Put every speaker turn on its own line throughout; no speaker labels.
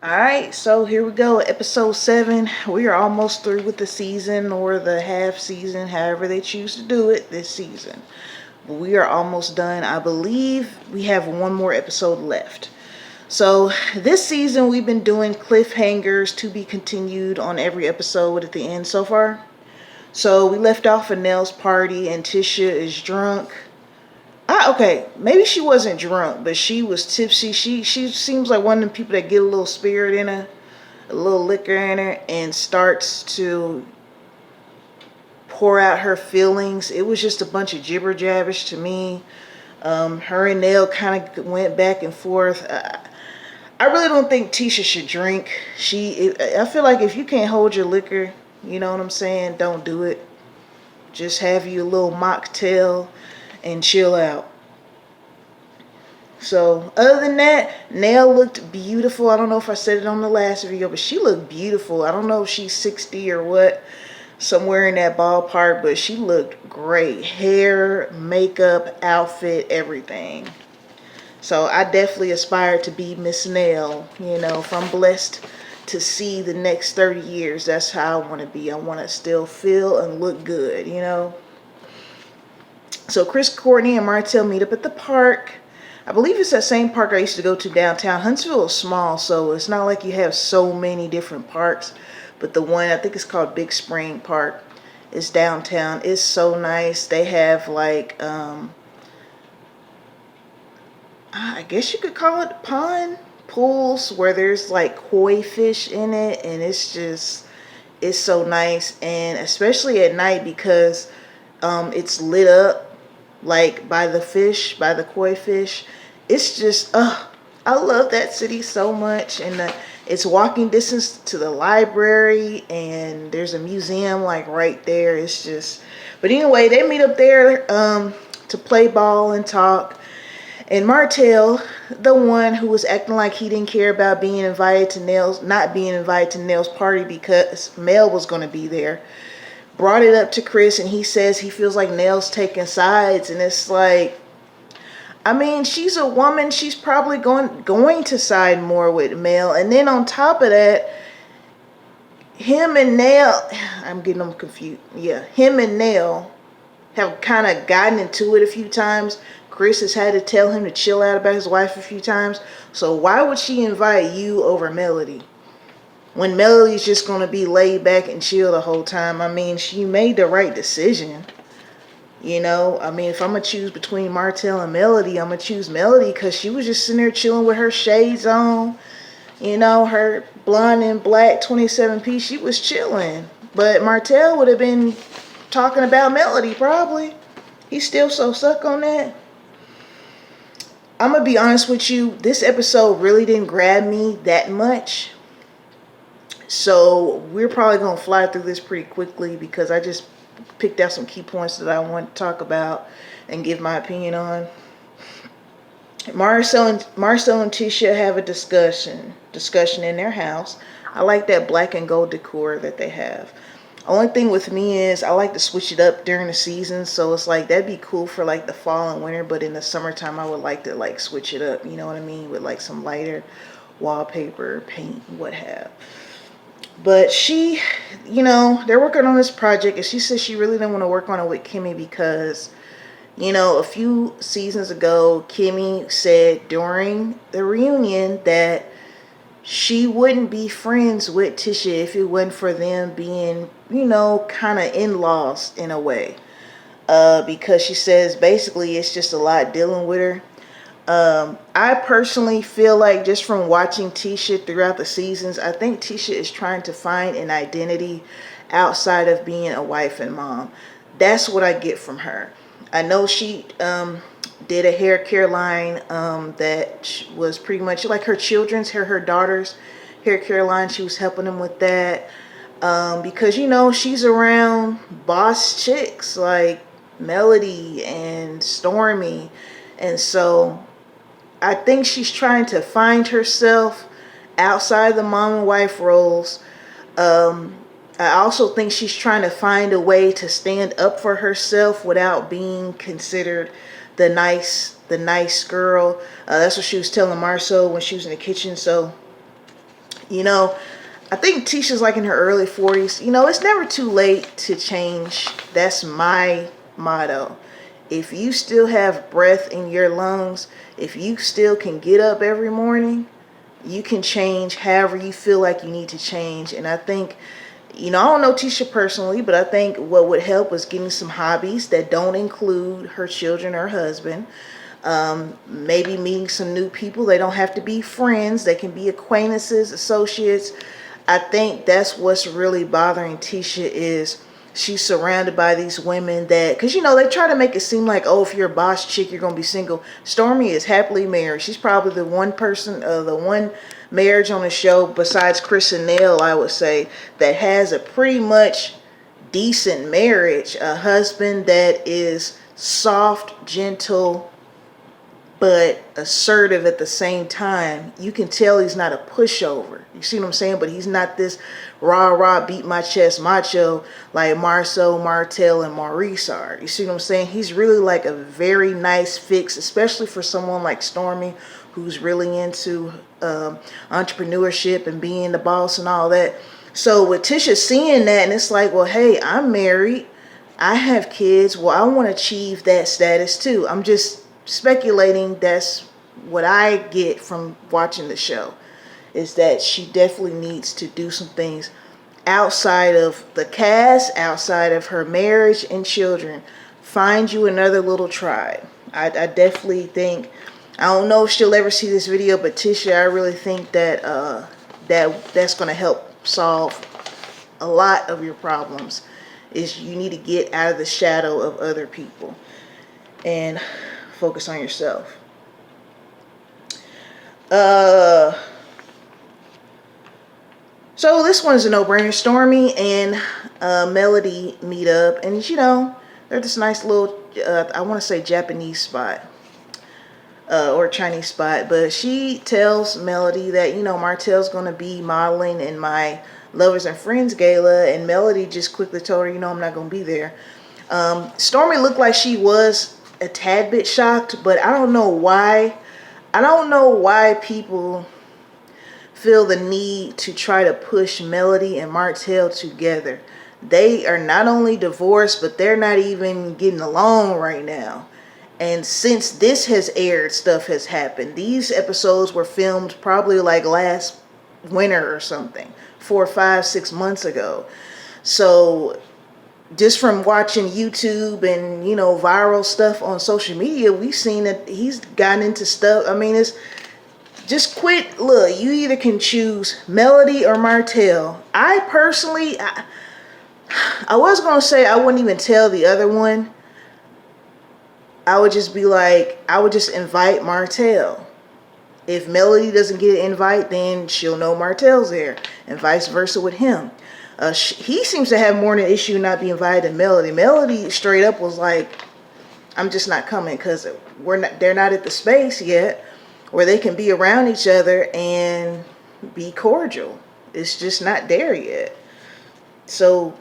Alright, so here we go, episode 7. We are almost through with the season or the half season, however they choose to do it this season. But we are almost done. I believe we have one more episode left. So this season we've been doing cliffhangers to be continued on every episode at the end so far. So we left off at Nell's party and Tisha is drunk. Okay, maybe she wasn't drunk, but she was tipsy. She seems like one of the people that get a little spirit in her, a little liquor in her, and starts to pour out her feelings. It was just a bunch of jibber jabbish to me. Her and Nell kind of went back and forth. I really don't think Tisha should drink. I feel like if you can't hold your liquor, you know what I'm saying, don't do it. Just have you a little mocktail and chill out. So other than that, Nell looked beautiful. I don't know if I said it on the last video, but she looked beautiful. I don't know if she's 60 or what, somewhere in that ballpark, but she looked great. Hair, makeup, outfit, everything. So I definitely aspire to be Miss Nell. You know, if I'm blessed to see the next 30 years, that's how I want to be. I want to still feel and look good, you know. So Chris, Courtney, and Martell meet up at the park. I believe it's that same park I used to go to downtown. Huntsville is small, so it's not like you have so many different parks. But the one, I think it's called Big Spring Park, is downtown. It's so nice. They have like, I guess you could call it pond pools where there's like koi fish in it. And it's so nice. And especially at night because it's lit up like by the koi fish. It's just I love that city so much. And it's walking distance to the library, and there's a museum like right there. It's just, but anyway, they meet up there to play ball and talk. And Martell, the one who was acting like he didn't care about being invited to not being invited to Nell's party because Mel was going to be there, brought it up to Chris, and he says he feels like Nell's taking sides. And it's like, I mean, she's a woman. She's probably going to side more with Mel. And then on top of that, him and Nell, I'm getting them confused. Yeah, him and Nell have kind of gotten into it a few times. Chris has had to tell him to chill out about his wife a few times. So why would she invite you over Melody when Melody's just going to be laid back and chill the whole time? I mean, she made the right decision. You know, I mean, if I'm going to choose between Martell and Melody, I'm going to choose Melody because she was just sitting there chilling with her shades on. You know, her blonde and black 27-piece, she was chilling. But Martell would have been talking about Melody probably. He's still so stuck on that. I'm going to be honest with you. This episode really didn't grab me that much. So we're probably going to fly through this pretty quickly because I just picked out some key points that I want to talk about and give my opinion on. Marsau and Tisha have a discussion in their house. I like that black and gold decor that they have. Only thing with me is I like to switch it up during the season, so it's like that'd be cool for like the fall and winter, but in the summertime I would like to like switch it up, you know what I mean, with like some lighter wallpaper, paint, what have. But she, you know, they're working on this project, and she says she really didn't want to work on it with Kimmy because, you know, a few seasons ago, Kimmy said during the reunion that she wouldn't be friends with Tisha if it wasn't for them being, you know, kind of in-laws in a way. Because she says basically it's just a lot dealing with her. I personally feel like just from watching Tisha throughout the seasons, I think Tisha is trying to find an identity outside of being a wife and mom. That's what I get from her. I know she did a hair care line that was pretty much like her children's her daughter's hair care line. She was helping them with that because, you know, she's around boss chicks like Melody and Stormy, and so I think she's trying to find herself outside the mom and wife roles. I also think she's trying to find a way to stand up for herself without being considered the nice girl. That's what she was telling Marsau when she was in the kitchen. So You know, I think Tisha's like in her early 40s. You know, it's never too late to change. That's my motto. If you still have breath in your lungs, if you still can get up every morning, you can change however you feel like you need to change. And I think, you know, I don't know Tisha personally, but I think what would help was getting some hobbies that don't include her children or husband. Maybe meeting some new people. They don't have to be friends. They can be acquaintances, associates. I think that's what's really bothering Tisha is she's surrounded by these women that, because you know, they try to make it seem like, oh, if you're a boss chick, you're going to be single. Stormy is happily married. She's probably the one person, the one marriage on the show besides Chris and Nell, I would say, that has a pretty much decent marriage. A husband that is soft, gentle, but assertive at the same time. You can tell he's not a pushover. You see what I'm saying? But he's not this rah, beat my chest macho like Marsau, Martell, and Maurice are. You see what I'm saying? He's really like a very nice fix, especially for someone like Stormy, who's really into entrepreneurship and being the boss and all that. So with Tisha seeing that, and it's like, well, hey, I'm married. I have kids. Well, I want to achieve that status too. I'm just speculating. That's what I get from watching the show, is that she definitely needs to do some things outside of the cast, outside of her marriage and children. Find you another little tribe. I definitely think, I don't know if she'll ever see this video, but Tisha, I really think that that's going to help solve a lot of your problems. Is you need to get out of the shadow of other people and focus on yourself. So this one's a no-brainer. Stormy and Melody meet up, and you know, they're this nice little, I want to say Japanese spot, or Chinese spot, but she tells Melody that, you know, Martell's going to be modeling in my Lovers and Friends gala, and Melody just quickly told her, you know, I'm not going to be there. Stormy looked like she was a tad bit shocked, but I don't know why. I don't know why people feel the need to try to push Melody and Martell together. They are not only divorced, but they're not even getting along right now. And since this has aired, stuff has happened. These episodes were filmed probably like last winter or something, 4, 5, 6 months ago. So just from watching YouTube and, you know, viral stuff on social media, we've seen that he's gotten into stuff. I mean, it's just quit. Look, you either can choose Melody or Martell. I personally, I was going to say I wouldn't even tell the other one. I would just be like, I would just invite Martell. If Melody doesn't get an invite, then she'll know Martell's there, and vice versa with him. He seems to have more of an issue not being invited than Melody. Melody straight up was like, I'm just not coming because they're not at the space yet where they can be around each other and be cordial. It's just not there yet. So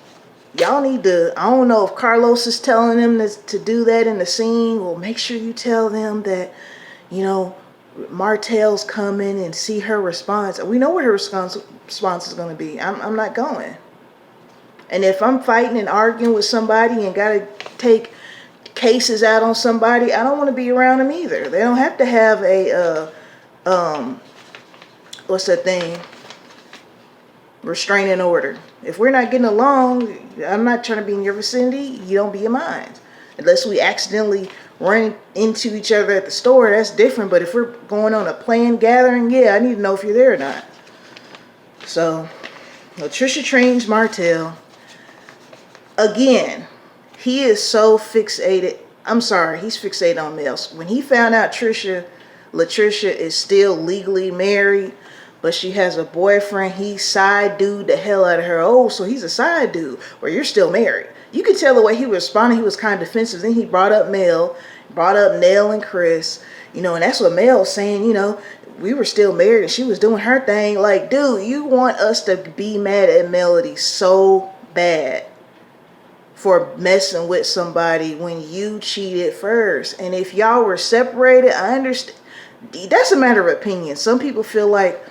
y'all need to, I don't know if Carlos is telling them to do that in the scene. Well, make sure you tell them that, you know, Martell's coming, and see her response. We know what her response is going to be. I'm not going. And if I'm fighting and arguing with somebody and got to take cases out on somebody, I don't want to be around them either. They don't have to have a, what's that thing? Restraining order. If we're not getting along, I'm not trying to be in your vicinity. You don't be in mine. Unless we accidentally run into each other at the store, that's different. But if we're going on a planned gathering, yeah, I need to know if you're there or not. So, Trisha trains Martell. Again, he is so fixated. I'm sorry, he's fixated on Mel. When he found out Latricia is still legally married, but she has a boyfriend, he side dude the hell out of her. Oh, so he's a side dude, or you're still married. You could tell the way he responded, he was kind of defensive. Then he brought up Mel, brought up Nell and Chris, you know, and that's what Mel was saying, you know, we were still married and she was doing her thing. Like, dude, you want us to be mad at Melody so bad for messing with somebody when you cheated first. And if y'all were separated, I understand. That's a matter of opinion. Some people feel like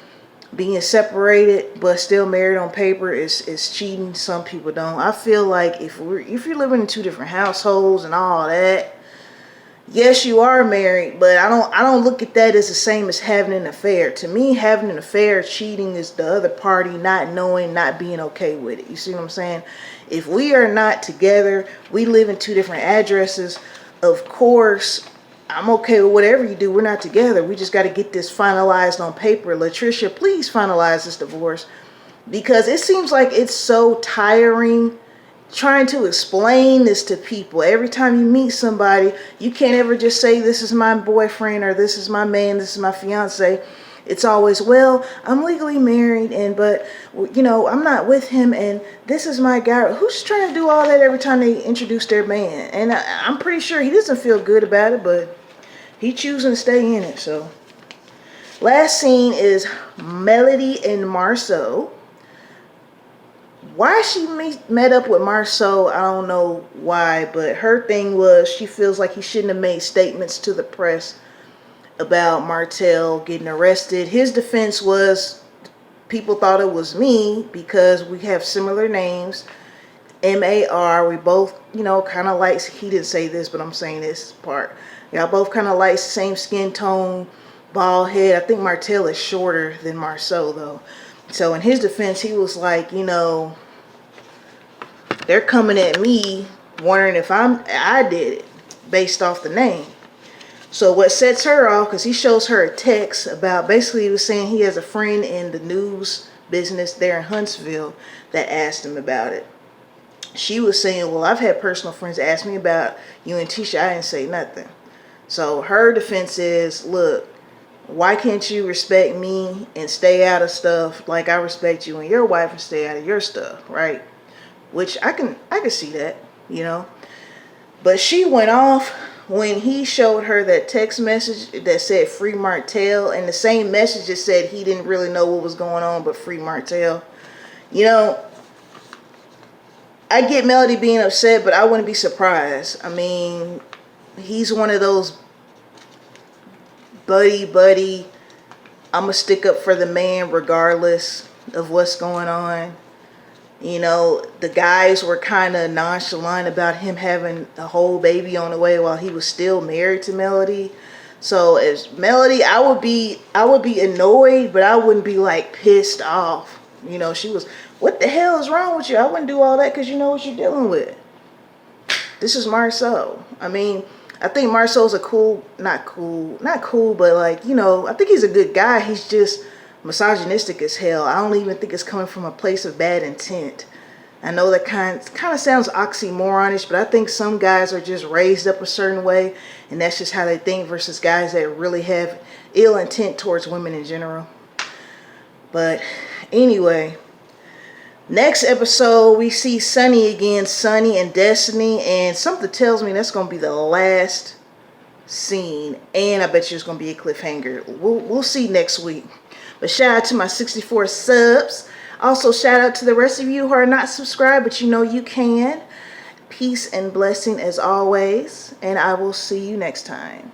being separated but still married on paper is cheating. Some people don't. I feel like if you're living in two different households and all that, yes, you are married, but I don't look at that as the same as having an affair. To me, having an affair, cheating is the other party not knowing, not being okay with it. You see what I'm saying? If we are not together, we live in two different addresses, of course, I'm okay with whatever you do. We're not together. We just got to get this finalized on paper. Latricia, please finalize this divorce, because it seems like it's so tiring trying to explain this to people. Every time you meet somebody, you can't ever just say, this is my boyfriend, or this is my man, this is my fiance. It's always, well, I'm legally married, but I'm not with him, and this is my guy. Who's trying to do all that every time they introduce their man? And I'm pretty sure he doesn't feel good about it, but he choosing to stay in it. So last scene is Melody and Marsau. Why she met up with Marsau, I don't know why, but her thing was she feels like he shouldn't have made statements to the press about Martell getting arrested. His defense was people thought it was me because we have similar names, M-A-R. We both, kind of like, he didn't say this, but I'm saying this part. Y'all both kind of like same skin tone, bald head. I think Martell is shorter than Marsau though. So in his defense, he was like, they're coming at me wondering if I did it based off the name. So what sets her off, because he shows her a text about, basically he was saying he has a friend in the news business there in Huntsville that asked him about it. She was saying, well, I've had personal friends ask me about you and Tisha. I didn't say nothing. So her defense is, look, why can't you respect me and stay out of stuff like I respect you and your wife and stay out of your stuff, right? Which I can see that, But she went off when he showed her that text message that said free Martell, and the same message that said he didn't really know what was going on but free Martell. I get Melody being upset, but I wouldn't be surprised. I mean, he's one of those buddy, I'm going to stick up for the man regardless of what's going on. The guys were kind of nonchalant about him having a whole baby on the way while he was still married to Melody. So as Melody, I would be annoyed, but I wouldn't be like pissed off. She was, what the hell is wrong with you? I wouldn't do all that because you know what you're dealing with. This is Marsau. I mean, I think Marsau's not cool, but I think he's a good guy. He's just misogynistic as hell. I don't even think it's coming from a place of bad intent. I know that kind of sounds oxymoronish, but I think some guys are just raised up a certain way, and that's just how they think, versus guys that really have ill intent towards women in general. But anyway, next episode we see Sunny again, Sunny and Destiny, and something tells me that's going to be the last scene, and I bet you it's going to be a cliffhanger. We'll see next week. But shout out to my 64 subs. Also shout out to the rest of you who are not subscribed, but you can. Peace and blessing as always, and I will see you next time.